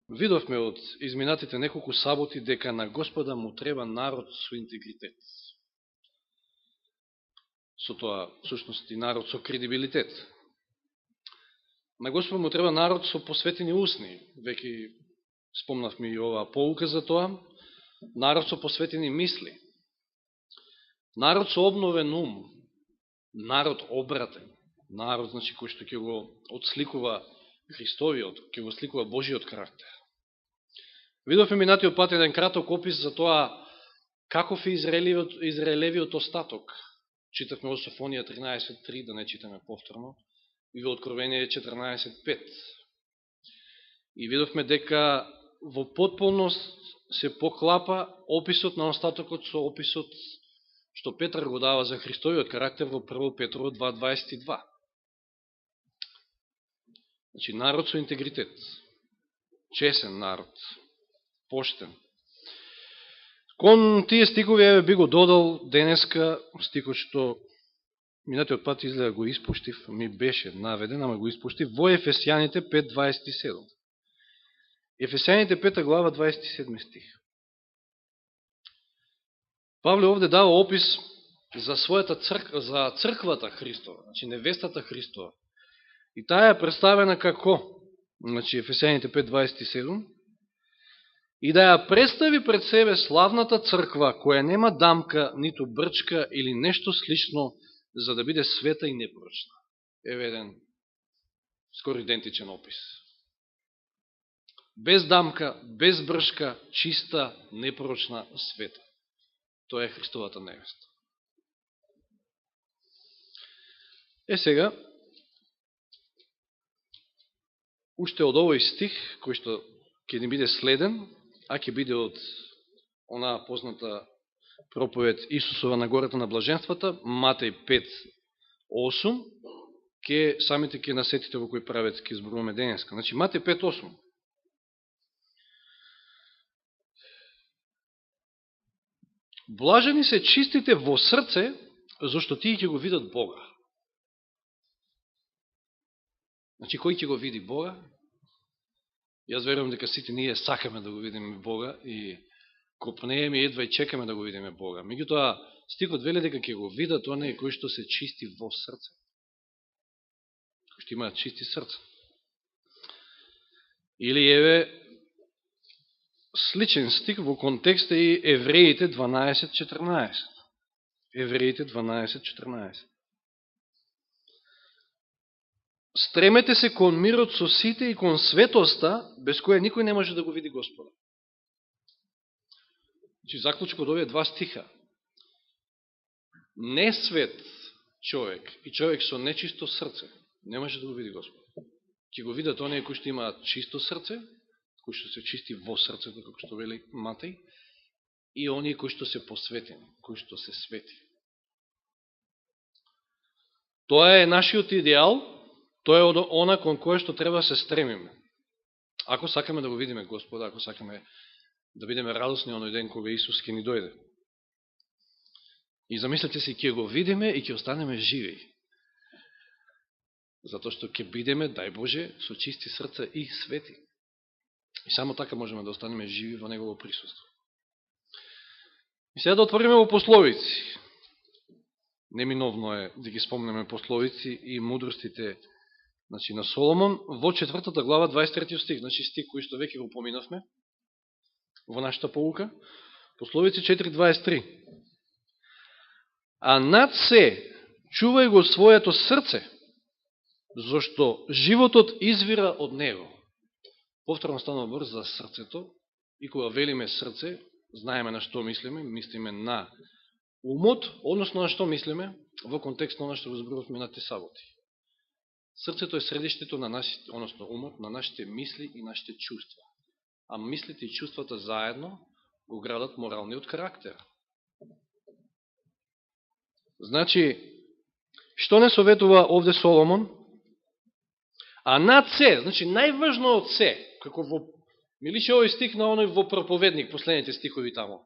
Видовме од изминатите неколку саботи дека на Господа му треба народ со интегритет. Со тоа, всушност, и народ со кредибилитет. На Господа му треба народ со посветени усни. Веќе спомнавме и оваа поука за тоа. Народ со посветени мисли. Народ со обновен ум. Народ обратен. Народ, значи, кој што ќе го отсликува Христовиот, ќе го сликува Божиот карактер. Видовме минатиот пат еден краток опис за тоа каков е Израелевиот остаток. Читавме во Софонија 13.3, да не читаме повторно, и во Откровение 14.5. И видовме дека во потполност се поклапа описот на остатокот со описот што Петар го дава за Христовиот карактер во 1 Петрово 2.22. Значи, народ со интегритет, чесен народ, поштен. Кон тие стикови, еве би го додал денеска стикот што минатиот пат изгледа го испуштив, ми беше наведен, ама го испуштив, во Ефесијаните 5.27. Ефесијаните 5 глава 27 стих. Павле овде дава опис за својата за црквата Христова, значи невестата Христова. И таа е представена како, значи Ефесијаните 5.27, и да ја представи пред себе славната црква, која нема дамка, ниту брчка или нешто слично, за да биде света и непорочна. Еве еден скоро идентичен опис. Без дамка, без брчка, чиста, непорочна, света. Тоа е Христовата невеста. Сега, уште од овој стих, кој што ќе ни биде следен, а ќе биде од онаа позната проповед Исусова на гората на блаженствата, Матеј 5.8, самите ќе насетите во кој правец ќе зборуваме денеска. Значи, Матеј 5.8. Блажени се чистите во срце, зашто тие ќе го видат Бога. Значи, кој ќе го види Бога? Јас верувам дека сите ние сакаме да го видиме Бога и копнееме едва и чекаме да го видиме Бога. Меѓутоа, стихот вели дека ќе го видат оние кои што се чисти во срце. Кои што имаат чисти срце. Или еве сличен стих во контекст е и Евреите 12.14. Евреите 12.14. Стремете се кон мирот со сите и кон светоста, без која никој не може да го види Господа. Значи, заклучок од овие два стиха. Не свет човек и човек со нечисто срце не може да го види Господа. Ќе го видат оние кои што имаат чисто срце, кои што се чисти во срцето, како што вели Матеј, и оние кои што се посветени, кои што се свети. Тоа е нашиот идеал, тоа е она кон кое што треба да се стремиме. Ако сакаме да го видиме Господа, ако сакаме да бидеме радосни оној ден кога Исус ќе ни дојде. И замислете си, ќе го видиме и ќе останеме живи. Затоа што ќе бидеме, дај Боже, со чисти срца и свети. И само така можеме да останеме живи во Негово присуство. И сега да отвориме во пословици. Неминовно е да ги спомнеме пословици и мудростите, значи, на Соломон во 4 глава 23 стих, значи стих кој што веќе го поминавме во нашата поука. Пословици 4.23. А над се чувај го своето срце, зашто животот извира од него. Повторно станува збор за срцето, и кога велиме срце, знаеме на што мислиме, мислиме на умот, односно на што мислиме во контекст на оно што го зборувавме на те саботи. Срцето е средиштето на нашите, односно умот, на нашите мисли и нашите чувства. А мислите и чувствата заедно го градат моралниот карактер. Значи, што не советува овде Соломон? А над се, значи најважно од се, како во, ми личи овој стих на оној во проповедник, последните стихови тамо.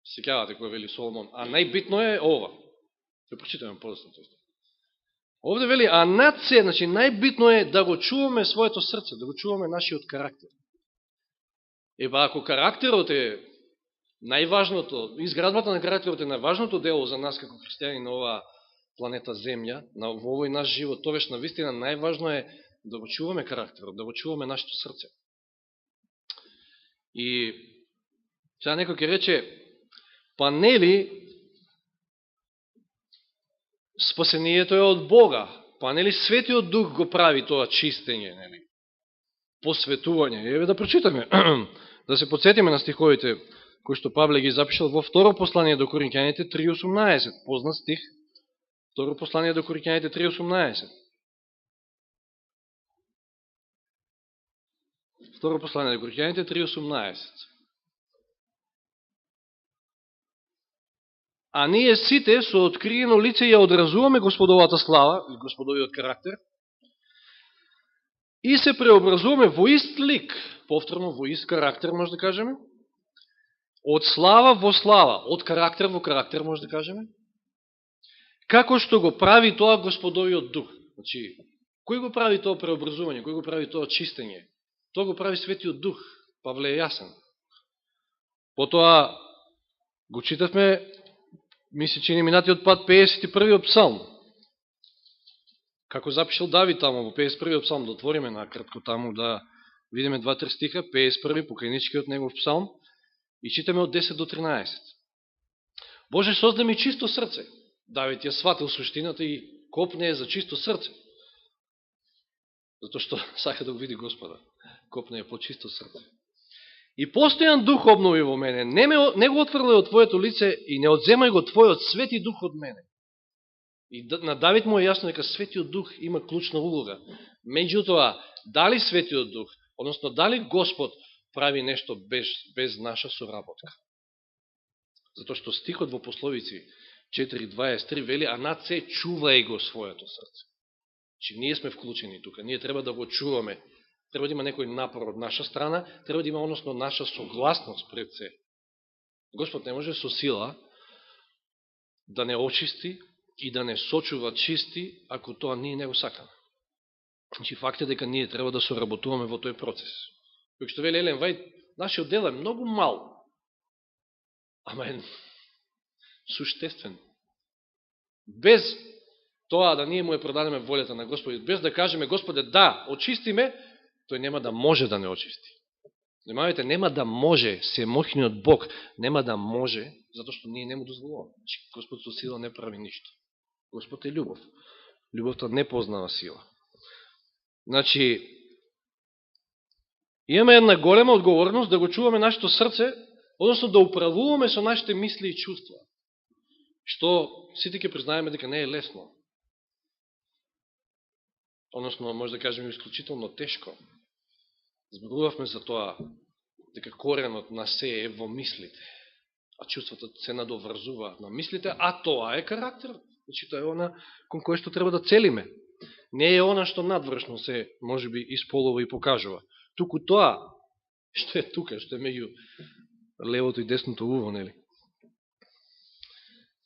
Сеќавате кој вели Соломон. А најбитно е ова. Се прочитаме подоцна тој стих. Овде вели, а над се, значи најбитно е да го чуваме своето срце, да го чуваме нашиот карактер. Ако карактерот е најважното, изградбата на карактерот е најважното дело за нас како христијани на оваа планета Земја, во овој наш живот, тогаш навистина најважно е да го чуваме карактерот, да го чуваме нашето срце. И сега некој ќе рече, па нели спасението е од Бога, па нели Светиот Дух го прави тоа чистење, нели? Посветување. Еве да прочитаме, да се подсетиме на стиховите кои што Павле ги запишал во второ послание до Коринќаните 3.18. Познат стих, второ послание до Коринќаните 3.18. Второ послание до Коринќаните 3.18. А ние сите со откриено лице ја одразуваме Господовата слава, или Господовиот карактер, и се преобразуваме во ист лик, повторно во ист карактер, може да кажеме, од слава во слава, од карактер во карактер, може да кажеме, како што го прави тоа Господовиот Дух. Значи, кој го прави тоа преобразување, кој го прави тоа чистење? Тоа го прави Светиот Дух. Павле е јасен. Потоа го читавме, мисли, че ни минатиот пат 51-иот псалм. Како запишал Давид таму во 51-иот псалм, да отвориме накратко таму, да видиме 2-3 стиха, 51-и, покајничкиот негов псалм, и читаме од 10 до 13. Боже, создај ми чисто срце. Давид ја сватил суштината и копне за чисто срце. Затоа што сака да го види Господа. Копне по чисто срце. И постојан дух обнови во мене. Не го отврлај од Твоето лице и не одземај го Твојот свети дух од мене. И на Давид му е јасно дека Светиот Дух има клучна улога. Меѓутоа, дали Светиот Дух, односно дали Господ прави нешто без наша соработка? Затоа што стихот во Пословици 4.23 вели, а над се чувај го своето срце. Че ние сме вклучени тука, ние треба да го чуваме. Треба да има некој напор од наша страна, треба да има односно наша согласност пред се. Господ не може со сила да не очисти и да не сочува чисти, ако тоа ние не го сакаме. Значи, факт е дека ние треба да соработуваме во тој процес. Кој што вели Елен Вајд, нашиот дел е многу мал, ама е суштествен. Без тоа да ние му ја продадеме волјата на Господи, без да кажеме, Господе, да, очистиме, тој нема да може да не очисти. Внимавајте, нема да може, семоќниот Бог, нема да може, затоа што ние не му дозволуваме. Господ со сила не прави ништо. Господ е љубов. Љубовта не познава сила. Значи, имаме една голема одговорност да го чуваме нашето срце, односно да управуваме со нашите мисли и чувства. Што сите ќе признаеме дека не е лесно. Односно, може да кажеме, исклучително тешко. Зборувавме за тоа, дека коренот на се е во мислите, а чувствата се надоврзуваат на мислите, а тоа е карактер. Значи, тоа е она кон кој што треба да целиме. Не е она што надвршно се, може би, исполува и покажува. Туку тоа, што е тука, што е меѓу левото и десното уво, нели?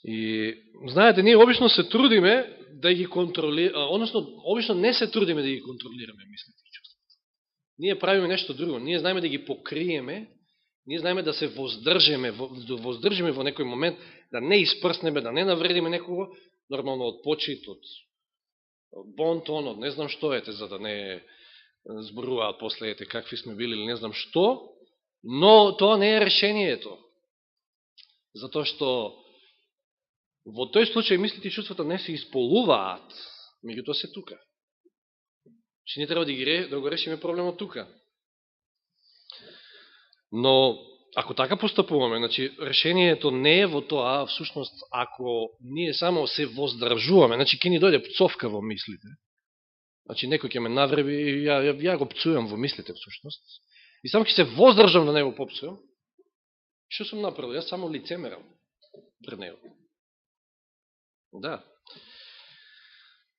И, знаете, ние обично се трудиме да ги контролираме, односно, обично не се трудиме да ги контролираме мислите и чувствата. Ние правиме нешто друго. Ние знаеме да ги покриеме, ние знаеме да се воздржиме во некој момент, да не испрснеме, да не навредиме некого, нормално од почит, од бонтон, од не знам што ете, за да не зборуваат после ете какви сме били или не знам што, но тоа не е решението. Затоа што во тој случај мислите и чувствата не се исполуваат, меѓутоа се тука. Че не треба да го решиме проблемот тука. Но, ако така постапуваме, значи, решението не е во тоа, всушност, ако ние само се воздржуваме, значи, ке ни дојде пцовка во мислите, значи, некој ќе ме навреби и ја го пцујам во мислите, всушност, и само ќе се воздржам да не го попцујам, што сум направил? Јас само лицемерам пред него. Да.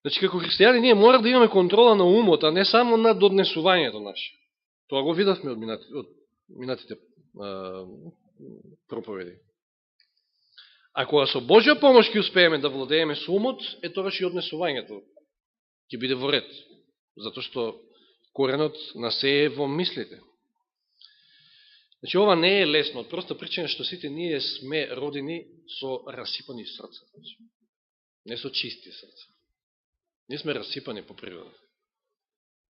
Значи, како христијани, ние мора да имаме контрола на умот, а не само над однесувањето наше. Тоа го видавме од минатите проповеди. Ако со Божја помош ќе успееме да владееме со умот, тогаш и однесувањето ќе биде во ред. Затоа што коренот на се е во мислите. Значи, ова не е лесно, од проста причина што сите ние сме родени со расипани срца. Не со чисти срца. Ние сме расипани по природа.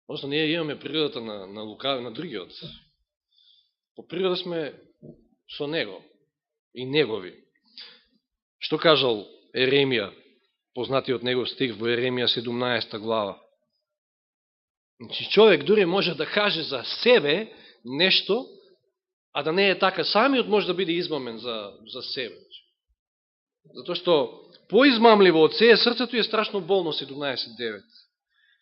Односно, ние имаме природата на лукави, на другиот. По природа сме со него и негови. Што кажал Еремија, познатиот негов стих во Еремија 17 глава? Значи, човек дури може да каже за себе нешто, а да не е така. Самиот може да биде измамен за себе. Затоа што поизмамливо од се срцето е страшно болно, 17.9.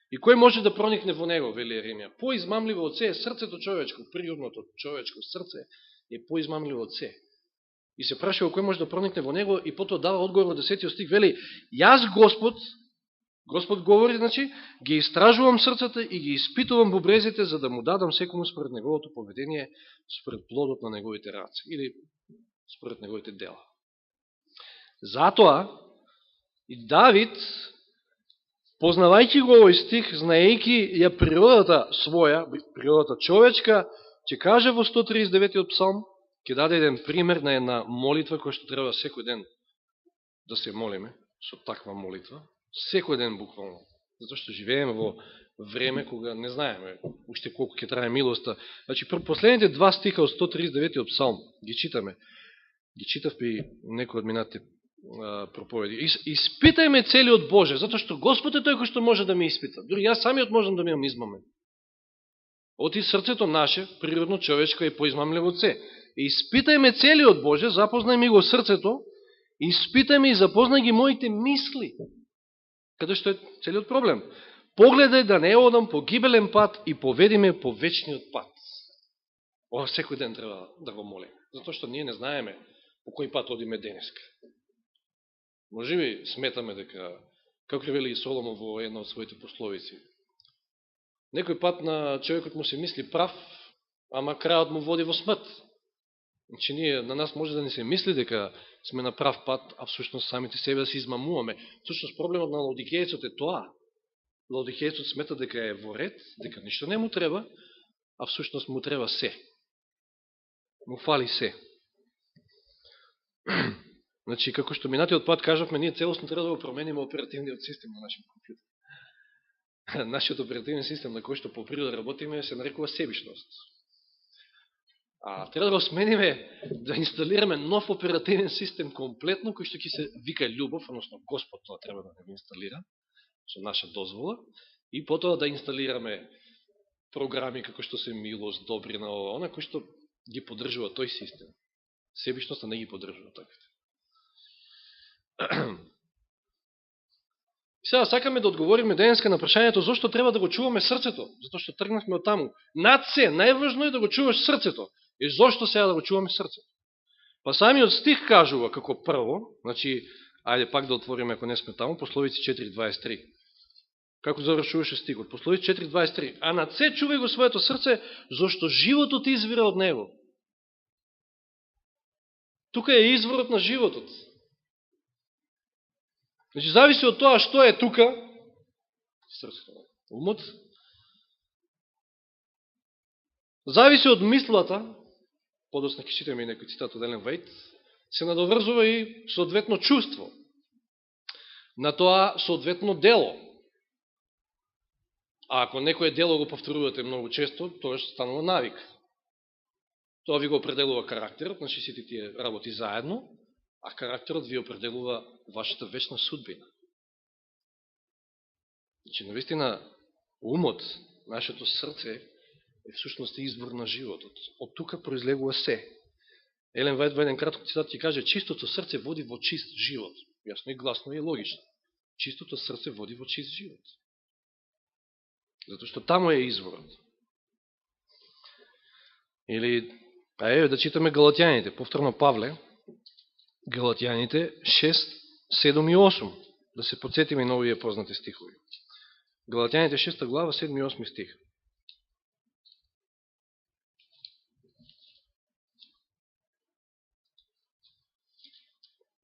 И кој може да проникне во него, вели Еремија? Поизмамливо од се срцето човечко, природното човечко срце е поизмамливо од се. И се прашува кој може да проникне во него и потоа дава одговор во 10 стих, вели: јас Господ говори, значи, ги истражувам срцата и ги испитувам бубрезите, за да му дадам секому според неговото поведение, според плодот на неговите раце, или според неговите дела. Затоа и Давид, познавајќи го овој стих, знаејќи ја природата своја, природата човечка, ќе каже во 139 псалм, ќе даде еден пример на една молитва која што треба секој ден да се молиме со таква молитва. Секој ден буквално. Затоа што живееме во време кога не знаеме уште колку ќе трае милоста. Значи, последните два стиха од 139 псалм ги читаме. Ги читавме и некој од минатите проповеди. Испитајме целиот Боже, затоа што Господ е тој кој што може да ме испита. Дури јас самиот можам да ми имам измамен. Оти срцето наше, природно човечко, е поизмамливо од се. Испитајме целиот Боже, запознај ми го срцето, испитајме и запознај ги моите мисли. Каде што е целиот проблем. Погледај да не одам по гибелен пат и поведи ме по вечниот пат. Ова секој ден треба да го молим. Затоа што ние не знаеме по кој пат одиме денеска. Може би сметаме дека, како вели и Соломон во една од своите пословици, некој пат на човекот му се мисли прав, ама крајот му води во смрт. Значи, на нас може да не се мисли дека сме на прав пат, а всушност самите себе да се измамуваме. Всушност проблемот на лаодикејецот е тоа. Лаодикејецот смета дека е во ред, дека ништо не му треба, а всушност му треба се. Му фали се. Значи, како што минатиот пат кажавме, ние целосно треба да го промениме оперативниот систем на нашиот компјутер. Нашиот оперативен систем на кој што по природа работиме се нарекува себишност. А треба да го смениме, да инсталираме нов оперативен систем комплетно, кој што ќе се вика љубов, односно Господ тоа треба да не го инсталира, со наша дозвола, и потоа да инсталираме програми како што се милост, добрина, она кој што ги поддржува тој систем. Себишноста не ги поддржува таквите. И сега сакаме да одговориме денеска на прашањето зошто треба да го чуваме срцето, затоа што тргнавме од таму. Над се, најважно е да го чуваш срцето. И зошто сега да го чуваме срцето? Па самиот стих кажува како прво, значи, ајде пак да отвориме ако не сме таму, Пословици 4.23. Како завршуваше стихот? Пословици 4.23. А над се чувај го своето срце, зошто животот извира од него. Тука е изворот на животот. Значи, зависи од тоа што е тука, срцето, умот, зависи од мислата, подосна ќе читаме и некој цитат од Елен Вајт, се надоврзува и соодветно чувство. На тоа соодветно дело. А ако некој дело го повторувате многу често, тоа што станува навик. Тоа ви го определува карактерот, значи сите тие работи заедно, а карактерот ви определува вашата вечна судбина. Значи, навистина, умот, нашето срце, е всушност избор на животот. Од тука произлегува се. Елен Вајт во еден кратко цитат ќе каже: чистото срце води во чист живот. Јасно и гласно и логично. Чистото срце води во чист живот. Затоа што таму е изворот. Или, да читаме Галатјаните, повторно Павле, Галатјаните 6, 7 и 8. Да се подсетиме на овие познати стихови. Галатјаните 6 глава, 7 и 8 стих.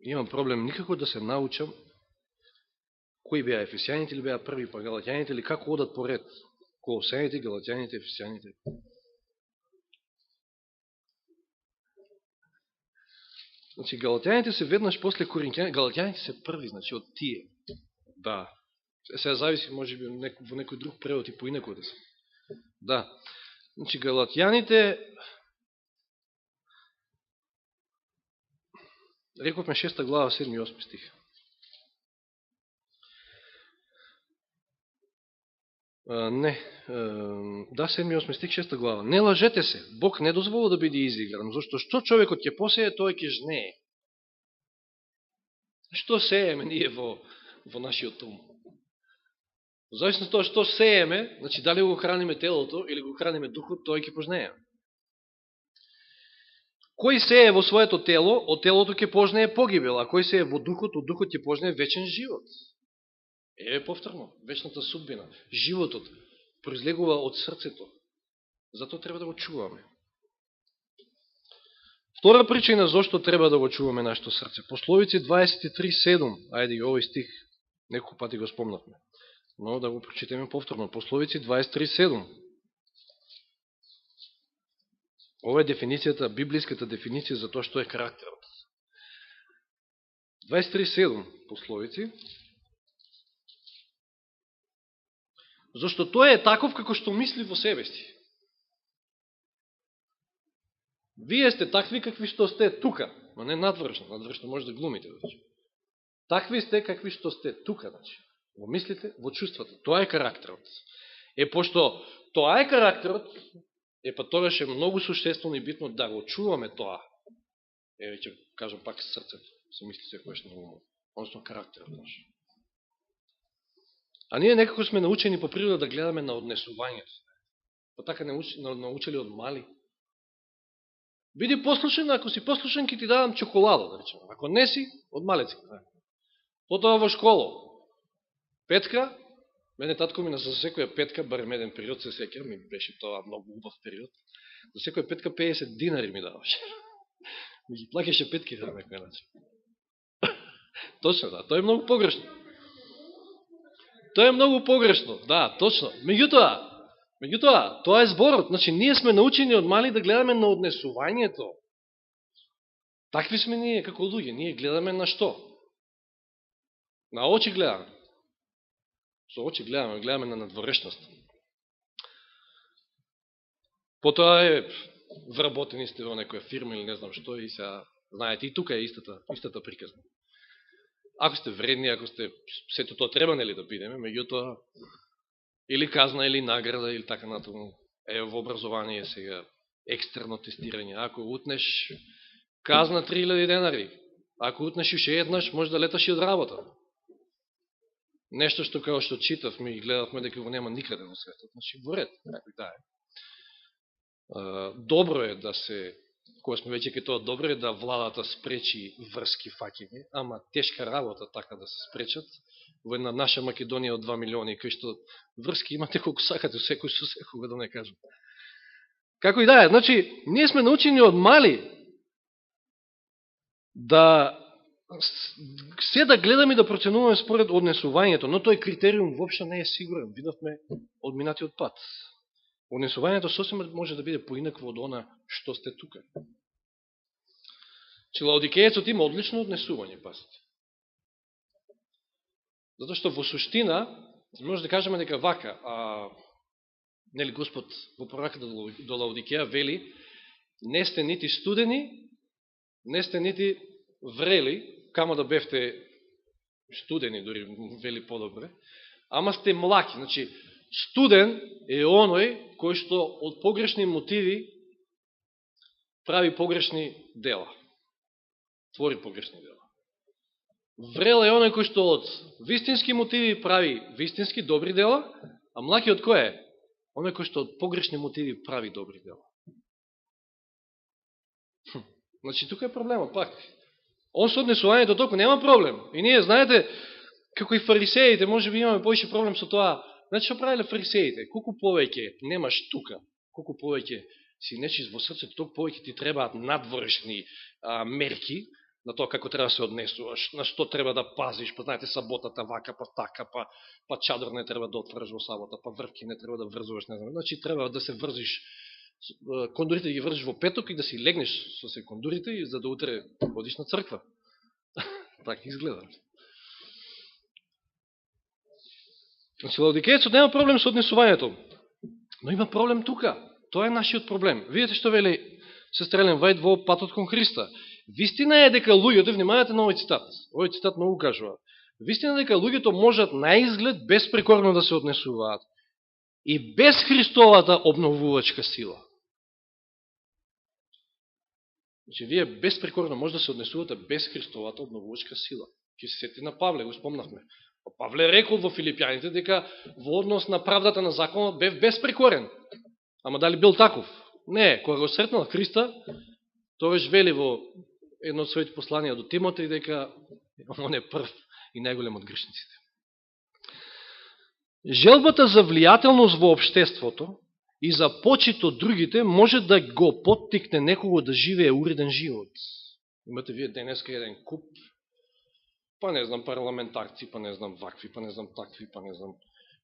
Имам проблем никако да се научам кои беа ефесијаните или беа први, па галатјаните, или како одат поред. Колосејаните, галатјаните, ефесијаните. Значи, галатјаните се веднаш после коринќаните, галатјаните се први, значи, од тие. Да. Сега зависи, може би, во некој друг превод и поинаку да се. Да. Значи, галатјаните, рековме 6 глава, 7 и 8 стих. Не, да, 7 и 8 стих, 6 глава. Не лажете се, Бог не дозвола да биде изигран, зашто што човекот ќе посее, тој ќе жнее. Што сееме ние во нашиот ум? Зависно од тоа што сееме, значи дали го храниме телото или го храниме духот, тој ќе пожнее. Кој сее во своето тело, од телото ќе пожнее погибел, а кој сее во духот, од духот ќе пожнее вечен живот. Повторно, вечната судбина. Животот произлегува од срцето. Затоа треба да го чуваме. Втора причина зашто треба да го чуваме нашето срце. Пословици 23:7. Ајде и овој стих неколку пати го спомнавме. Но да го прочитаме повторно. Пословици 23:7. Ова е дефиницијата, библиската дефиниција за тоа што е карактерот. 23:7 Пословици. Зашто тој е таков како што мисли во себе си. Вие сте такви какви што сте тука, но не надвршно. Надвршно може да глумите. Значи. Такви сте какви што сте тука. Значи. Во мислите, во чувствата. Тоа е карактерот. Пошто тоа е карактерот, па тогаш е многу суштествено и битно да го чуваме тоа. Ќе кажам пак срцето. Се мисли секојаш на умот. Односно карактерот наш. А ние некако сме научени по природа да гледаме на однесувањето. Па така научили од мали. Биди послушен, ако си послушен, ќе ти давам чоколада, да речем. Ако не си, од малеци. Потоа во школа. Петка, мене татко ми за секоја петка, барем еден период се сеќам, ми беше тоа многу убав период, за секоја петка 50 динари ми даваше. Ми ги плакеше петки за некој начин. Точно, да, тоа е многу погрешно. Тоа е многу погрешно, да, точно. Меѓутоа, тоа е зборот. Значи, ние сме научени од мали да гледаме на однесувањето. Такви сме ние како луѓе. Ние гледаме на што? На очи гледаме. Со очи гледаме на надворешност. Потоа е вработени сте во некоја фирма или не знам што и сега, знаете, и тука е истата приказна. Ако сте вредни, ако сте, сето тоа треба нели да бидеме, меѓутоа, или казна, или награда, или така натаму. Во образование сега, екстерно тестирање. Ако утнеш, казна 3000 денари. Ако утнеш уште еднаш, може да леташ и од работа. Нешто што као што читавме и гледавме дека го нема никаде во светот. Значи, во ред, некој да е. Добро е да се, кога сме веќе ке тоа, добро е да владата спречи врски фаќење, ама тешка работа така да се спречат. Во една наша Македонија од 2 милиони, кај што врски имате колку сакате, секој со секога да не кажам. Како и да е, значи, ние сме научени од мали да се да гледаме и да проценуваме според однесувањето, но тој критериум воопшто не е сигурен. Видовме од минатиот пат. Однесувањето сосема може да биде поинакво од она што сте тука. Че Лаодикеецот има одлично однесување, пасите. Затоа што во суштина, може да кажеме дека вака, нели Господ во пораката до Лаодикеја вели, не сте нити студени, не сте нити врели, камо да бевте студени, дори вели подобре, ама сте млаки. Значи, студен е оној кој што од погрешни мотиви прави погрешни дела. Твори погрешни дела. Врел е оној кој што од вистински мотиви прави вистински добри дела, а млаки од кој е? Оној кој што од погрешни мотиви прави добри дела. Значи, тука е проблемот, пак. Он со однесувањето толку нема проблем. И ние, знаете, како и фарисеите, може би имаме поише проблем со тоа. Значи, што правиле фарисеите? Колку повеќе немаш тука, колку повеќе си нечист во срцето, толку повеќе ти требаат надворешни мерки на тоа како треба да се однесуваш, на што треба да пазиш, па знаете, саботата вака, па така, па чадор не треба да отвраш во сабота, па врвки не треба да врзуваш, не знам. Значи, треба да се врзиш кондурите ги вржиш во петок и да си легнеш со се кондурите и за да утре одиш на црква. Така изгледа. Значи, лаодикеецот нема проблем со однесувањето, но има проблем тука. Тоа е нашиот проблем. Видете што вели сестра Елен Вајд во Патот кон Христа. Вистина е дека луѓето, внимавате на овој цитат, овој цитат многу кажува, вистина е дека луѓето можат на изглед безпрекорно да се однесуваат и без Христовата обновувачка сила. Значи, вие безпрекорно може да се однесувате без Христовата обновувачка сила. Ке се сети на Павле, го спомнавме. Павле рекол во Филипјаните дека во однос на правдата на законот бев безпрекорен. Ама дали бил таков? Не, кога го сретнал Христа, тогаш вели во едно од своите посланија до Тимотеј дека он е прв и најголем од грешниците. Желбата за влијателност во општеството и за почит од другите може да го поттикне некого да живее уреден живот. Имате вие денеска еден куп, па не знам парламентарци, па не знам вакви, па не знам такви, па не знам,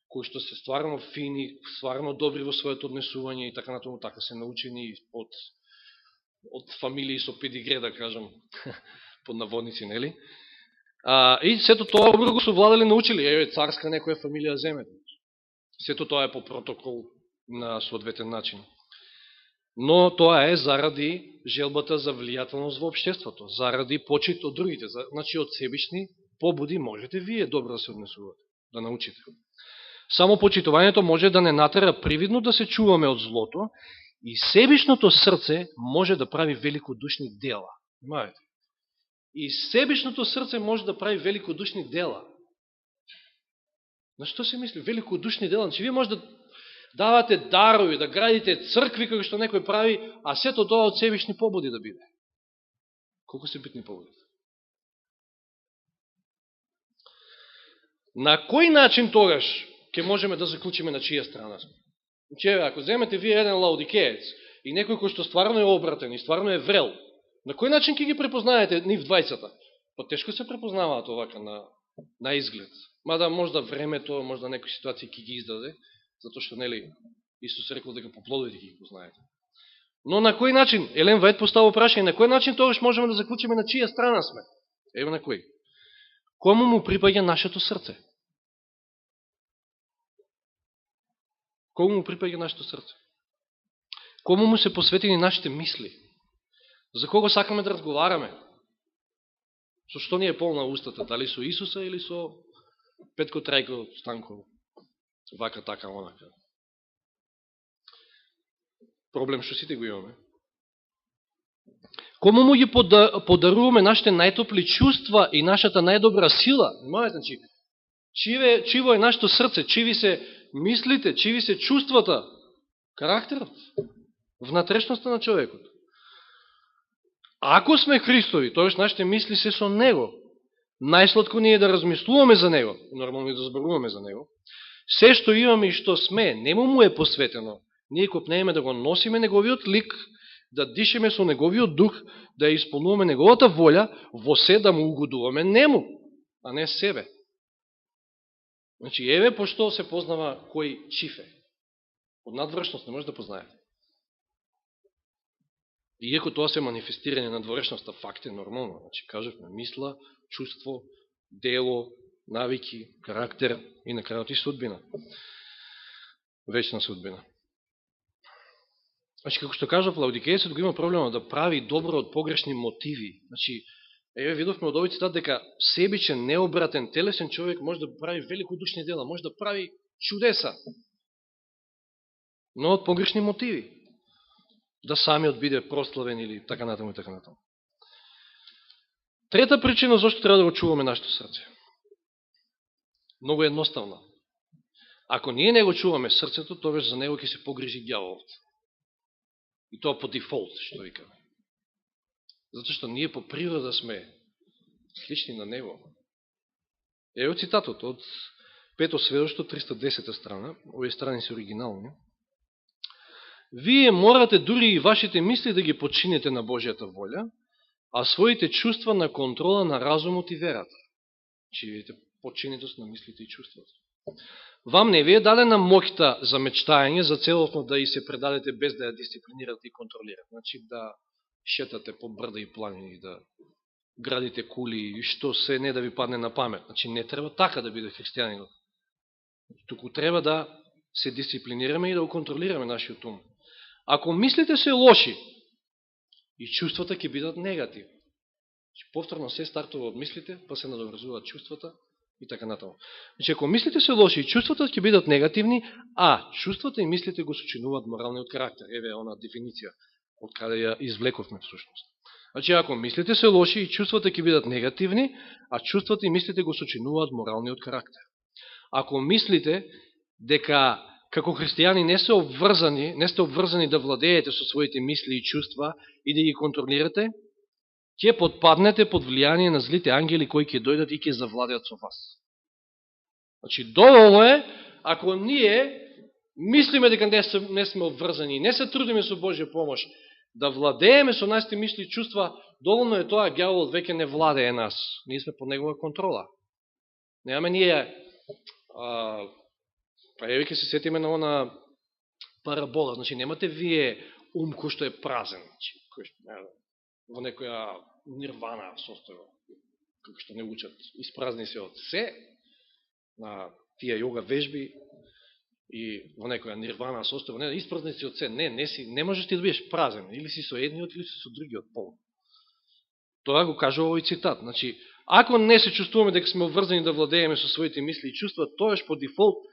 кои што се стварно фини, стварно добри во своето однесување и така натаму, така се научени од фамилии со педигре, да кажам, под наводници, нели? И сето тоа обрго се владали научили, еве царска некоја фамилија земете. Сето тоа е по протокол на соодветен начин. Но тоа е заради желбата за влијателност во општеството, заради почит од другите, значи од себични побуди можете вие добро да се однесувате, да научите. Само почитувањето може да не натера привидно да се чуваме од злото и себичното срце може да прави великодушни дела. Знаете? И себичното срце може да прави великодушни дела. На што се мисли? Великодушни дела. Значи, вие може да давате дарови, да градите цркви, како што некој прави, а сето тоа од себични побуди да биде. Колко се битни побуди? На кој начин тогаш ќе можеме да заклучиме на чија страна сме? Значи, ако земете вие еден лаодикеец и некој кој што стварно е обратен и стварно е врел, на кој начин ќе ги препознаете нив двајцата? Па тешко се препознаваат овака на изглед. Мада можда времето, можда некои ситуации ќе ги издаде, затоа што, нели, Исус рекол дека по плодовите ќе ги познаете. Но на кој начин? Елен Вајд поставил прашање, на кој начин тогаш можеме да заклучиме на чија страна сме? Ево на кој. Кому му припаѓа нашето срце? Кому му припаѓа нашето срце? Кому му се посветени нашите мисли? За кого сакаме да разговараме? Со што ни е полна устата? Дали со Исуса или со Петко Трајко Станко? Вака, така, онака. Проблем што сите го имаме. Кому му ги подаруваме нашите најтопли чувства и нашата најдобра сила? Знаете, значи, чиво е нашето срце, чиви се мислите, чиви се чувствата, карактерот, внатрешноста на човекот. Ако сме Христови, тоест нашите мисли се со Него, најсладко ни е да размислуваме за Него, нормално и да зборуваме за Него, се што имаме и што сме, нему му е посветено, ние копнееме да го носиме Неговиот лик, да дишеме со Неговиот дух, да исполнуваме Неговата волја, во се да му угодуваме нему, а не себе. Значи, еве пошто се познава кој чиф е. Од надвршност не може да познаете. Иако тоа се манифестирање на надворешноста, факт е нормално. Значи, кажавме, мисла, чувство, дело, навики, карактер и на крајот и судбина. Вечна судбина. Значи, како што кажав, лаодикеецот го има проблема да прави добро од погрешни мотиви. Значи, еве видовме од овој цитат дека себичен, необратен, телесен човек може да прави великодушни дела, може да прави чудеса, но од погрешни мотиви. Да самиот биде прославен или така натаму и така натаму. Трета причина зашто треба да го чуваме нашето срце. Многу едноставна. Ако ние не го чуваме срцето, тогаш за него ќе се погрижи ѓаволот. И тоа по дефолт, што викаме. Зато што ние по природа сме слични на него. Ево цитатот од Пето сведоштво, 310 страна, овие страни се оригинални. Вие морате дури и вашите мисли да ги подчините на Божјата волја, а своите чувства на контрола на разумот и верата. Че видите подчинитост на мислите и чувствата. Вам не ви е дадена моќта за мечтање, за целосно да и се предадете без да ја дисциплинирате и контролирате. Значи да шетате по брда и планини, да градите кули и што се не да ви падне на памет. Значи не треба така да биде христијанинот. Туку треба да се дисциплинираме и да го контролираме нашиот ум. Ако мислите се лоши, и чувствата ќе бидат негативни. Повторно се стартува од мислите, па се надоврзуваат чувствата и така натаму. Значи, ако мислите се лоши и чувствата ќе бидат негативни, а чувствата и мислите го сочинуваат моралниот карактер. Еве она дефиниција, од каде ја извлековме всушност. Значи, ако мислите се лоши и чувствата ќе бидат негативни, а чувствата и мислите го сочинуваат моралниот карактер. Ако мислите дека како христијани не сте обврзани да владеете со своите мисли и чувства и да ги контролирате, ќе подпаднете под влијание на злите ангели кои ќе дојдат и ќе завладеат со вас. Значи, доволно е, ако ние мислиме дека не сме обврзани и не се трудиме со Божја помош да владееме со нашите мисли и чувства, доволно е тоа, ѓаволот веќе не владее нас. Ние сме под негова контрола. Немаме ние... Па еве ќе се сетиме на она парабола. Значи, немате вие ум кој што е празен. Значи, во некоја нирвана состојба, како што не учат. Испразни се од се на тие јога вежби и во некоја нирвана состојба. Не, испразни се од се. Не можеш ти да бидеш празен. Или си со едниот, или си со другиот пол. Тоа го кажува овој цитат. Значи, ако не се чувствуваме дека сме обврзани да владееме со своите мисли и чувства, тоаш по дефолт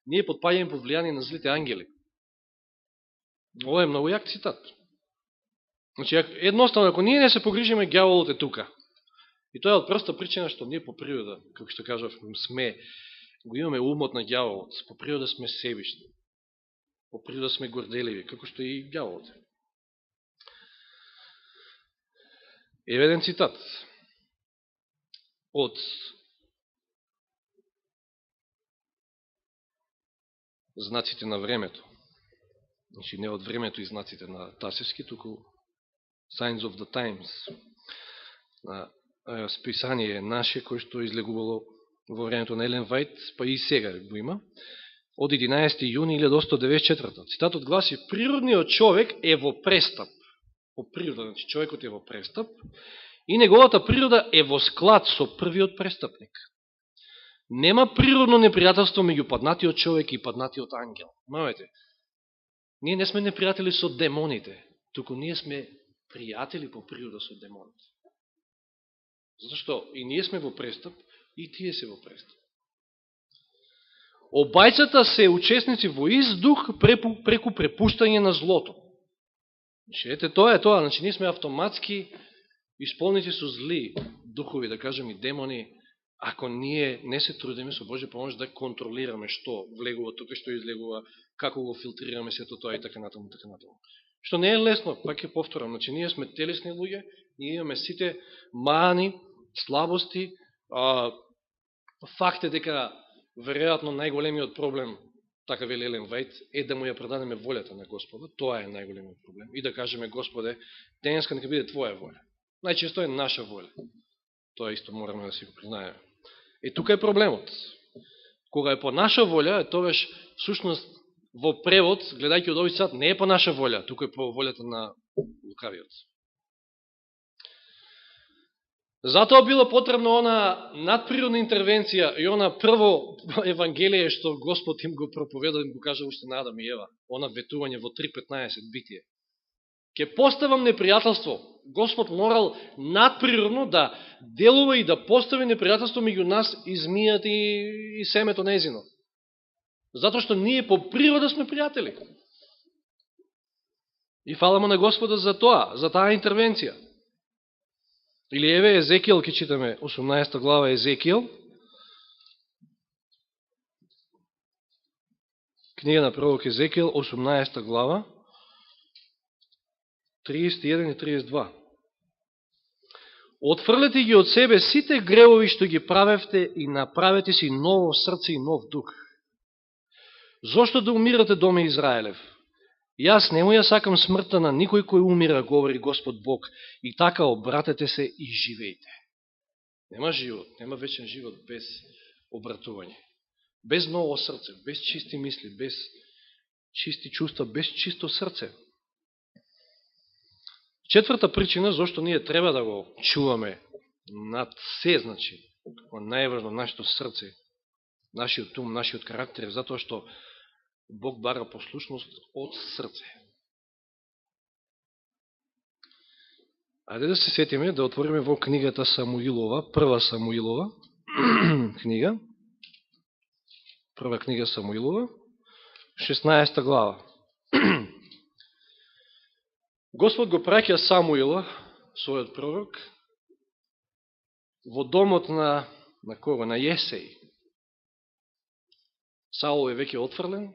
ние подпаѓаме под влијание на злите ангели. Ова е многу јак цитат. Значи, едноставно, ако ние не се погрижиме, ѓаволот е тука. И тоа е од проста причина што ние по природа, како што кажав, го имаме умот на ѓаволот. По природа сме себични. По природа сме горделиви, како што и ѓаволот. Еве еден цитат од знаците на времето. Значи, не од времето и знаците на Тасевски, туку Signs of the Times, на списание наше, кој што излегувало во времето на Елен Вајт, па и сега го има, од 11. јуни 1894. Цитатот гласи: природниот човек е во престап. По природа, значи човекот е во престап, и неговата природа е во склад со првиот престапник. Нема природно непријателство меѓу паднатиот човек и паднатиот ангел. Мавете, ние не сме непријатели со демоните, туку ние сме пријатели по природа со демоните. Зато што и ние сме во престап, и тие се во престап. Обајцата се учесници во ист дух преку препуштање на злото. Значи, ете, тоа е тоа. Значи, ние сме автоматски исполнити со зли духови, да кажем, и демони, ако ние не се трудиме со Божја помош да контролираме што влегува тука, што излегува, како го филтрираме сето тоа и така натаму, така натаму. Што не е лесно, пак ќе повторам, значи ние сме телесни луѓе, ние имаме сите мани, слабости, факт е дека веројатно најголемиот проблем, така вели Елен Вајт, е да му ја предадеме волјата на Господа. Тоа е најголемиот проблем. И да кажеме: Господе, денеска нека биде Твоја воља. Најчесто е наша воља. Тоа исто мораме да си го признаеме. И тука е проблемот. Кога е по наша волја, тогаш всушност во превод, гледајќи од овој цитат, не е по наша волја, тука е по волјата на лукавиот. Затоа било потребно она надприродна интервенција и она прво евангелие што Господ им го проповеда, им го кажа уште на Адам и Ева, она ветување во 3.15 битие. Ке поставам непријателство. Господ морал надприродно да делува и да постави непријателство меѓу нас и змијата и семето незино. Затоа што ние по природа сме пријатели. И фала му на Господа за тоа, за таа интервенција. Или еве Езекијел, ке читаме 18 глава Езекијел. Книга на пророк Езекијел, 18 глава, 31 и 32. Отфрлете ги од себе сите гревови што ги правевте и направете си ново срце и нов дух. Зошто да умирате, доме Израелев? Јас нему ја сакам смртта на никој кој умира, говори Господ Бог, и така обратете се и живејте. Нема живот, нема вечен живот без обратување, без ново срце, без чисти мисли, без чисти чувства, без чисто срце. Четврта причина зашто ние треба да го чуваме над се, значи, како најважно нашето срце, нашиот ум, нашиот карактер, затоа што Бог бара послушност од срце. Ајде да се сетиме, да отвориме во книгата Самуилова, прва Самуилова книга, прва книга Самуилова, 16 глава. Господ го праќа Самуила, својот пророк, во домот на кого? На Јесеј. Саул е веќе отфрлен.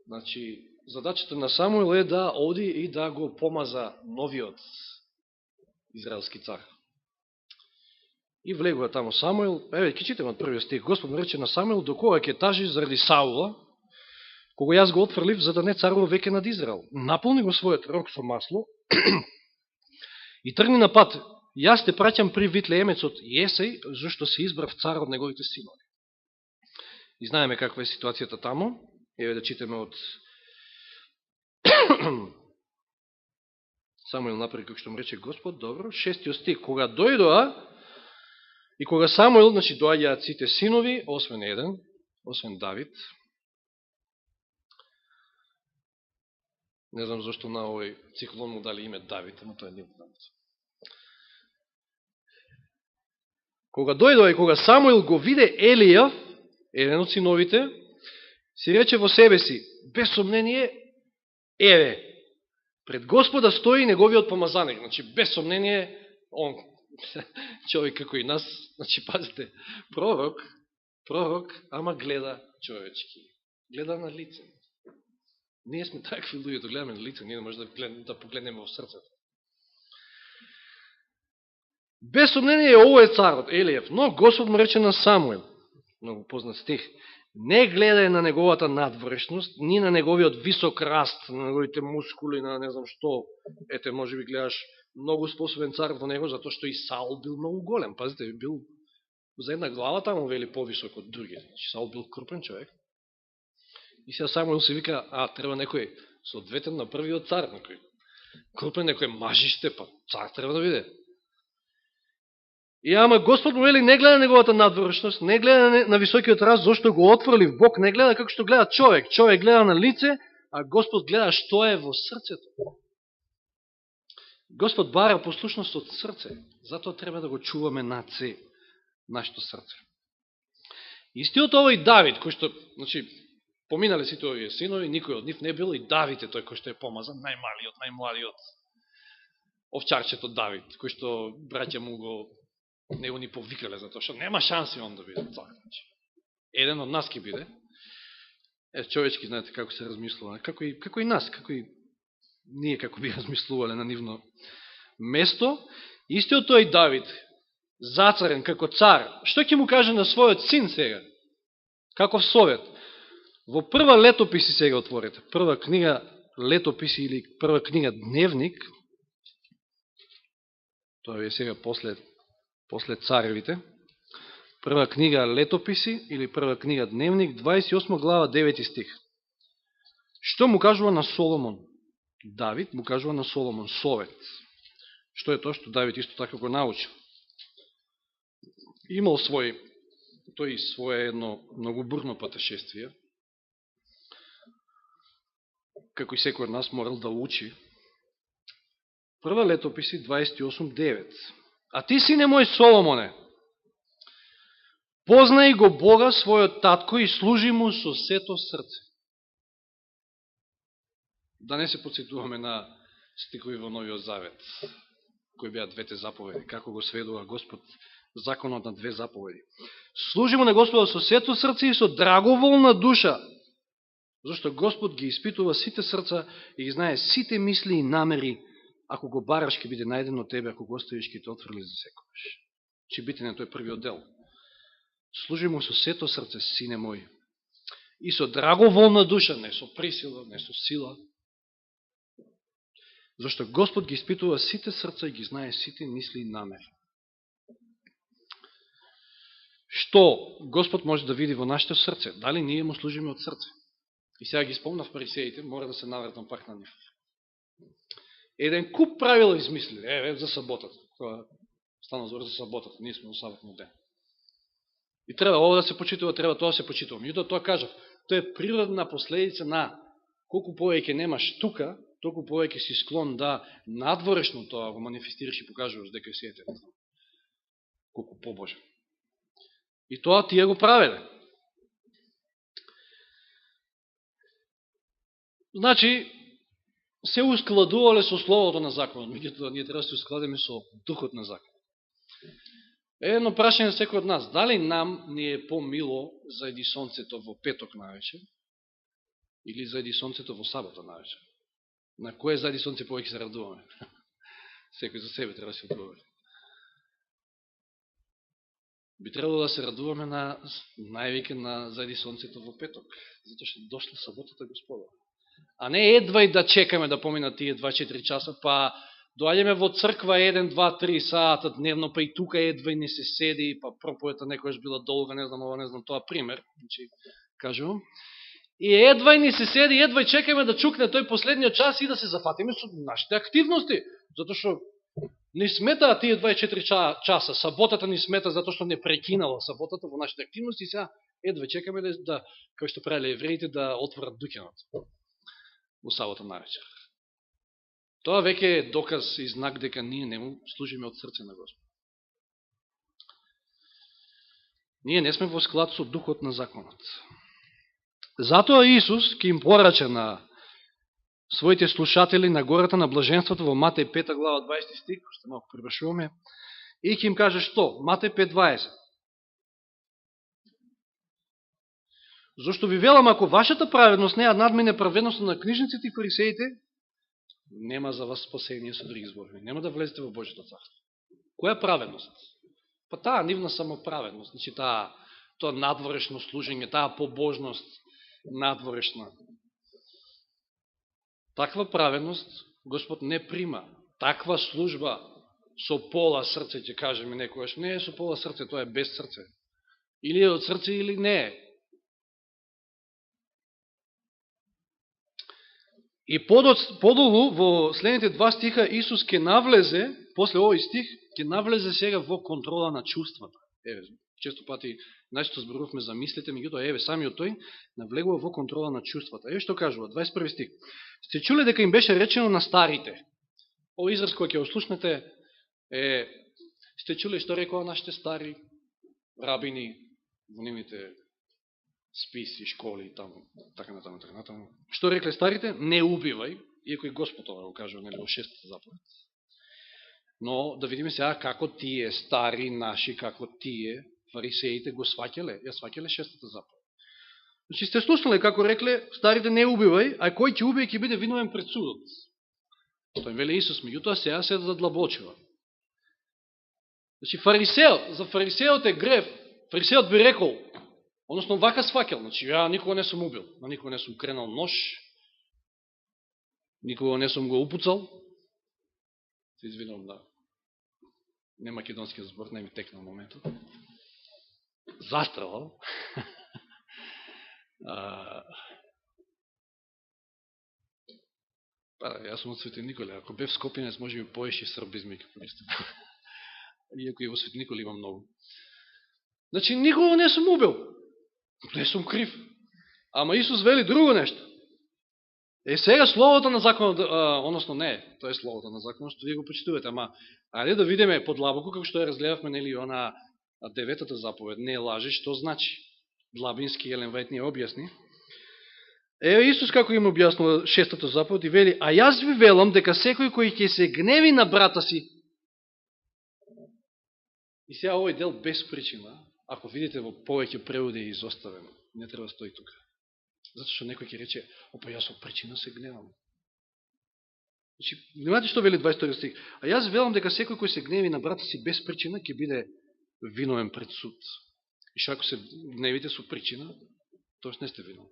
Значи, задачата на Самуил е да оди и да го помаза новиот израелски цар. И влегува тамо Самуил. Еве, ќе читаме од првиот стих. Господ му рече на Самуил: до кога ќе тажиш заради Саула, кога јас го отфрлив, за да не царува веќе над Израел? Наполни го својот рог со масло и тргни на пат. Јас те праќам при Витлеемецот Јесеј, зашто се избрав цар од неговите синови. И знаеме каква е ситуацијата тамо. Еве да читаме од Самуил направи како што му рече Господ. Добро, 6 стих. Кога дојдоа и кога Самуил, значи доаѓаат сите синови, освен еден, освен Давид. Не знам зашто на овој циклон му дали име Давид, но тоа не знам. Кога дојдоа и кога Самуил го виде Елија, еден од синовите, си рече во себе си: без сомнение, еве, пред Господа стои неговиот помазаник. Значи, без сомнение, он, човек како и нас, значи, пазите, пророк, ама гледа човечки. Гледа на лице. Ние сме такви луѓе, да гледаме на лице, ние не може да погледнеме во срцето. Без сомнение, ово е царот, Елиев, но Господ му рече на Самуил, многу познат стих: не гледај на неговата надвршност, ни на неговиот висок раст, на неговите мускули, на не знам што. Ете, може би гледаш многу способен цар во него, затоа што и Саул бил многу голем. Пазите, бил за една глава таму вели повисок од други. Значи, Саул бил крупен човек. И сега Самуил се вика: треба некој соодветен на првиот цар, некој крупен, некој мажиште, па цар треба да биде. И ама Господ му вели: не гледа неговата надвршност, не гледа на високиот раст, зашто го отфрлив. Бог не гледа како што гледа човек. Човек гледа на лице, а Господ гледа што е во срцето. Господ бара послушност од срце, затоа треба да го чуваме над се нашето срце. Истиот овој Давид, кој што, значи, поминале сите овие синови, никој од нив не бил, и Давид е тој кој што е помазан, најмалиот, најмладиот овчарчето Давид, кој што браќа му го него ни повикале, затоа што нема шанси он да биде цар. Еден од нас ќе биде. Човечки, знаете како се размислува, како и нас, како и ние како би размислувале на нивно место. Истиот тој Давид, зацарен како цар, што ќе му каже на својот син сега? Каков совет? Во прва летописи сега отворете, прва книга летописи или прва книга Дневник, тоа е сега после царевите, прва книга Летописи или прва книга Дневник, 28 глава, 9 стих. Што му кажува на Соломон? Давид му кажува на Соломон совет. Што е тоа што Давид исто така го научил? Имал свое едно многу бурно патешествие, како и секој од нас морал да учи. Прва Летописи 28.9. А ти, сине мој Соломоне, познај го Бога својот татко и служи му со сето срце. Да не се подсетуваме на стихови во Новиот Завет, кои беа двете заповеди, како го сведува Господ законот на две заповеди. Служи му на Господа со сето срце и со драговолна душа, зашто Господ ги испитува сите срца и ги знае сите мисли и намери. Ако го бараш, ќе биде најден од тебе, ако го оставиш, ќе те отфрли за секојаш. Ќе биде на тој првиот дел. Служи му со сето срце, сине мој, и со драговолна душа, не со присила, не со сила. Зашто Господ ги испитува сите срца и ги знае сите мисли и намери. што Господ може да види во нашето срце, дали ние му служиме од срце. И сега ги спомнав фарисеите, мора да се навратам пак на нив. Еден куп правила измислили, за саботата. Тоа стана збор за саботата, ние сме во саботниот ден. И треба ова да се почитува, треба тоа да се почитува. Меѓутоа тоа кажав, тоа е природна последица на колку повеќе немаш тука, толку повеќе си склон да надворешно тоа го манифестираш и покажуваш дека си ете. Колку побожен. И тоа тие го правеле. Значи, се ускладувале со словото на законот, меѓутоа ние треба да се ускладиме со духот на законот. Едно прашање за секој од нас, дали нам ни е помило зајди сонцето во петок навечер или зајди сонцето во сабота навечер? На кое зајди сонце повеќе се радуваме? Секој за себе треба да се одговори. Би требало да се радуваме највеќе на зајди сонцето во петок, затоа што дошла саботата Господа. А не едва и да чекаме да поминат тие 24 часа, па доаѓаме во црква 1, 2, 3 сата дневно, па и тука едва и не се седи, па проповета некојаш била долга, не знам ова, не знам тоа, пример, значи, кажувам. И едва и не се седи, едва и чекаме да чукне тој последниот час и да се зафатиме со нашите активности, затоа што не смета тие 24 часа, саботата ни смета затоа што не прекинала саботата во нашите активности, и сега едва чекаме да како што правиле евреите, да отворат дуќанот во сабота навечер. Тоа веќе е доказ и знак дека ние не му служиме од срце на Господ. Ние не сме во склад со духот на законот. Затоа Исус ќе им порача на своите слушатели на гората на блаженството во Матеј 5 глава 20 стих, што малко пребршуваме, и ќе им каже што? Матеј 5:20. Зошто ви велам, ако вашата праведност не ја надмине праведноста на книжниците и фарисеите, нема за вас спасение со други зборови. Нема да влезете во Божјото царство. Која праведност? Па таа нивна самоправедност, значи тоа надворешно служење, таа побожност надворешна. Таква праведност Господ не прима. Таква служба со пола срце, ќе кажеме некојаш, не е со пола срце, тоа е без срце. Или е од срце, или не е. И подолу во следните два стиха Исус ќе навлезе, после овој стих, ќе навлезе сега во контрола на чувствата. Често пати најчесто зборувавме за мислите, меѓутоа самиот тој навлегува во контрола на чувствата. Што кажува 21 стих. Сте чуле дека им беше речено на старите. Овој израз кој ќе ослушнете сте чуле што рекоа нашите стари рабини во нивните списи, школи и таму, така натаму. Што рекле старите? Не убивај, иако и Господ ова го кажува во 6-та заповед. Но да видиме сега како тие стари наши, како тие фарисеите го сваќале, ја сваќале 6-та заповед. Значи сте слушнале како рекле старите не убивај, а кој ќе убие ќе биде виновен пред судот. Тоа им веле Исус, меѓутоа сега се задлабочува. Значи за фарисеот е грев, фарисеот би рекол, односно вака сваќал, значи ја никога не сум убил, на никога не сум кренал нож, никога не сум го упуцал. Се извинувам да не македонскиот збор, не ми текна на моментот. Застрелал. Јас сум од Свети Николе, ако бев Скопјанец, може би поеше србизми како користим. Иако и во Свети Николе има многу. Значи, никога не сум убил. Не сум крив. Ама Исус вели друго нешто. Сега словото на законот, односно не, тоа е словото на законот, што вие го почитувате, ама ајде да видиме подлабоко, како што ја разгледавме, нели, она 9-та заповед, не лажи, што значи. Длабински Елен Вајт ни објасни. Исус како им објаснува 6-та заповед и вели, а јас ви велам дека секој кој ќе се гневи на брата си, и сега овој дел без причина, ако видите во повеќе преводи е изоставено, не треба стои тука. Зато што некој ќе рече, опа јас со причина се гневам. Значи, внимавате што вели 22 стих. А јас велам дека секој кој се гневи на брата си без причина ќе биде виновен пред суд. И што ако се гневите со причина, тоа не сте виновни.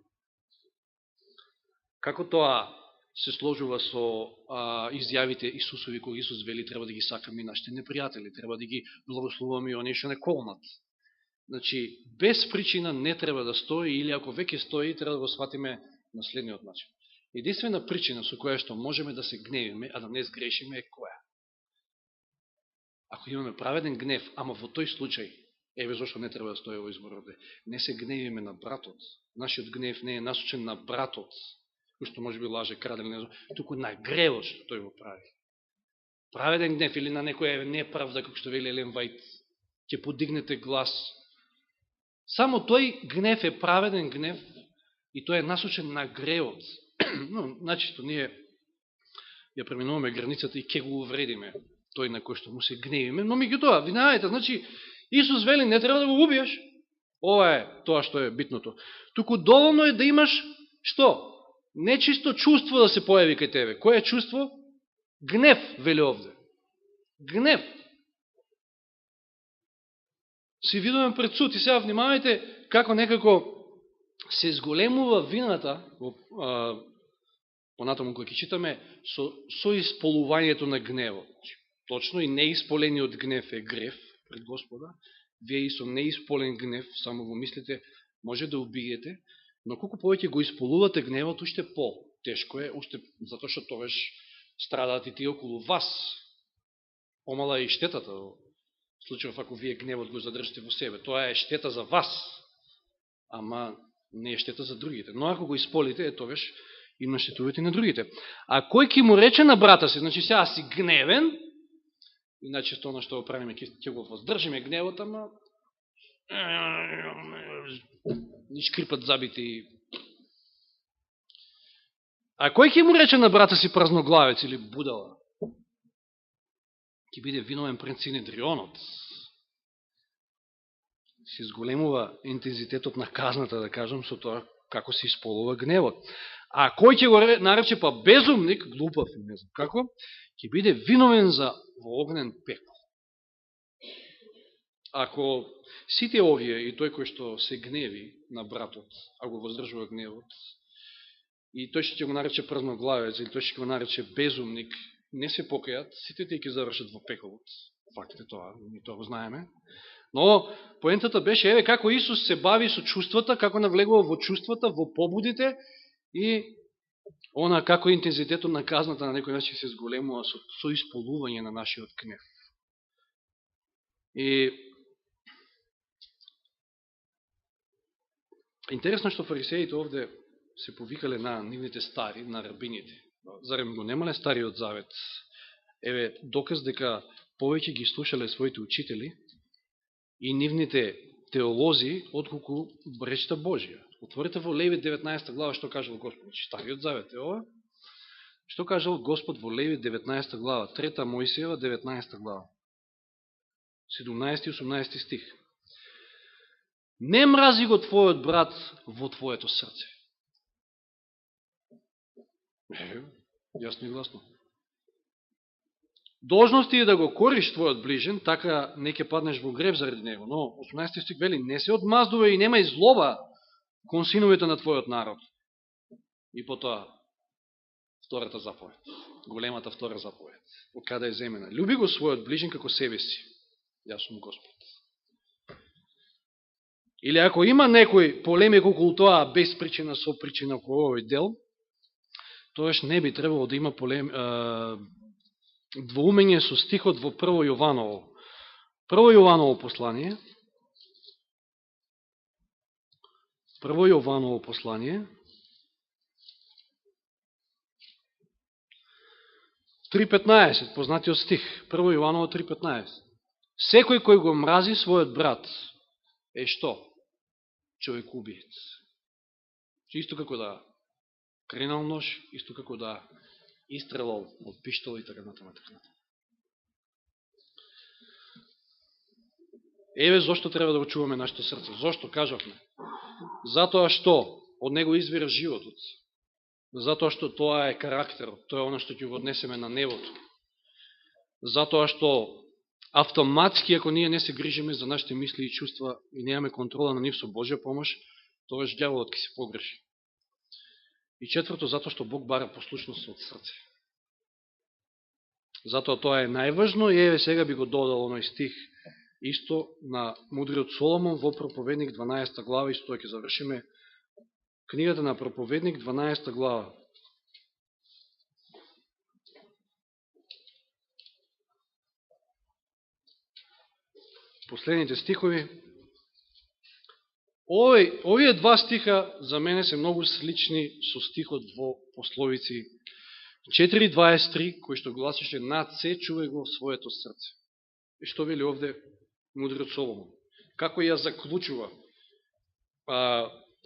Како тоа се сложува со изјавите Исусови, кои Исус вели треба да ги сакаме и нашите непријатели, треба да ги благословуваме и оние што не колнат. Значи, без причина не треба да стои, или ако веќе стои, треба да го сватиме на следниот начин. Единствена причина со која што можеме да се гневиме, а да не сгрешиме, е која? Ако имаме праведен гнев, ама во тој случај, еве зашто не треба да стои во изборот, не се гневиме на братот. Нашиот гнев не е насочен на братот, кој што може би лаже, краде, не знам, туку на гревот што тој го прави. Праведен гнев или на некоја неправда, како што вели Елен Вајд, ќе подигнете глас. Само тој гнев е праведен гнев и тој е насочен на гревот. Но, начисто, ние ја преминуваме границата и ќе го увредиме тој на кој што му се гневиме, но меѓутоа, винајте, значи, Исус вели, не треба да го убиеш. Ова е тоа што е битното. Туку доволно е да имаш, што? Нечисто чувство да се појави кај тебе. Кој е чувство? Гнев, вели овде. Гнев. Си видуваме пред суд и сега внимавајте како некако се зголемува вината, понатаму кој ќе читаме, со исполувањето на гневот. Точно и неисполениот гнев е грев пред Господа. Вие и со неисполен гнев, само во мислите, може да убиете, но колку повеќе го исполувате гневот, уште по-тешко е, уште затоа што тогаш страдаат и тие околу вас. Помала е и штетата, во случајов ако вие гневот го задржите во себе. Тоа е штета за вас, ама не е штета за другите. Но ако го исполите, тогаш им наштетувате на другите. А кој ќе му рече на брата си, значи сега си гневен, иначе тоа на што го правиме, ќе го воздржиме гневот, ама ни шкрипат забити. А кој ќе му рече на брата си празноглавец или будала? Ќе биде виновен пред Синедрионот. Се зголемува интензитетот на казната, да кажам, со тоа како се исполува гневот. А кој ќе го нарече па безумник, глупав, не знам како, ќе биде виновен за во огнен пекол. Ако сите овие и тој кој што се гневи на братот, а го воздржува гневот, и тој што ќе го нарече празноглавец, или тој што ќе го нарече безумник, не се покајат, сите тие ќе завршат во пеколот. Факт е тоа, ми тоа го знаеме. Но поентата беше, еве, како Исус се бави со чувствата, како навлегува во чувствата, во побудите, и она како интензитетот на казната на некој начин се зголемува со исполување на нашиот гнев. И интересно што фарисеите овде се повикале на нивните стари, на рабините. Зарем го немале Стариот Завет? Еве, доказ дека повеќе ги слушале своите учители и нивните теолози, отколку речта Божија. Отворите во Левит 19 глава, што кажал Господ. Стариот Завет е ова. Што кажал Господ во Левит 19 глава? 3 Мојсиева 19 глава. 17 и 18 стих. Не мрази го твојот брат во твоето срце. Јасно и гласно. Должност е да го кориш твојот ближен, така не ќе паднеш во грев заради него. Но 18 стих вели, не се одмаздува и немај злоба кон синовите на твојот народ. И потоа, втората заповед, големата втора заповед, од каде е земена. Люби го својот ближен како себе си. Јас сум Господ. Или ако има некој полемик околу тоа, без причина, со причина околу овој дел, тоаш не би требало да има двоумење со стихот во Прво Јованово. Прво Јованово послание. Прво Јованово послание. 3.15, познатиот стих. Прво Јованово 3.15. Секој кој го мрази својот брат е што? Човек убиец. Исто како да кренал нож, исто како да истрелал од пиштол и така натаму. Еве зошто треба да го чуваме нашето срце. Зошто кажавме? Затоа што од него извира животот. Затоа што тоа е карактерот, тоа е оно што ќе го однесеме на небото. Затоа што автоматски, ако ние не се грижиме за нашите мисли и чувства и немаме контрола на нив со Божја помош, тогаш ѓаволот ќе се погреши. И четврто, затоа што Бог бара послушност од срце. Затоа тоа е најважно и еве сега би го додал оној стих исто на мудриот Соломон во Проповедник 12 глава, исто ќе завршиме книгата на Проповедник 12 глава. Последните стихови. Овие два стиха за мене се многу слични со стихот во Пословици 4.23, кој што гласише: над се чувај го в своето срце. И што вели овде мудриот Соломон? Како ја заклучува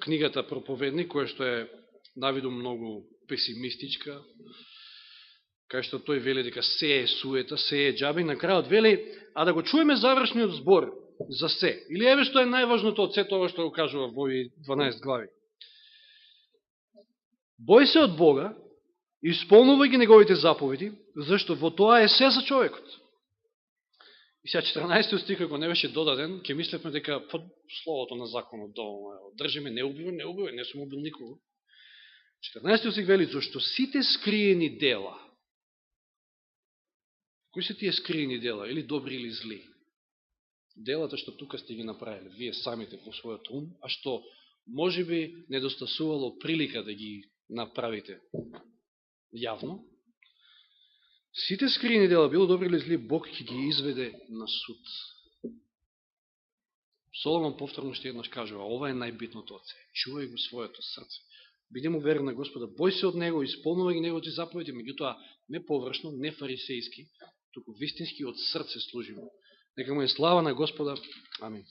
книгата Проповедник, која што е навидум многу песимистичка, кај што тој вели дека се е суета, се е џабе, и на крајот вели: а да го чуеме завршниот збор за се. Или еве што е најважното од се тоа што го кажува во овие 12 глави. Бој се од Бога, исполнувај ги неговите заповеди, зашто во тоа е се за човекот. И сега 14 стих, ако не беше додаден, ќе мислевме дека под словото на законот држиме не убивај, не сум убил никого. 14 стих вели: зашто сите скриени дела. Кои се тие скриени дела? Или добри или зли? Делата што тука сте ги направили, вие самите во својот ум, а што може би недостасувало прилика да ги направите јавно. Сите скриени дела, било добри или зли, Бог ќе ги изведе на суд. Соломон повторно ще еднаш кажува: ова е најбитното од се. Чувај го своето срце. Биди му верен на Господа, бој се од Него, исполнувај ги Неговите заповеди, меѓутоа не површно, не фарисејски, туку вистински од срце служимо. Нека му е слава на Господа. Амин.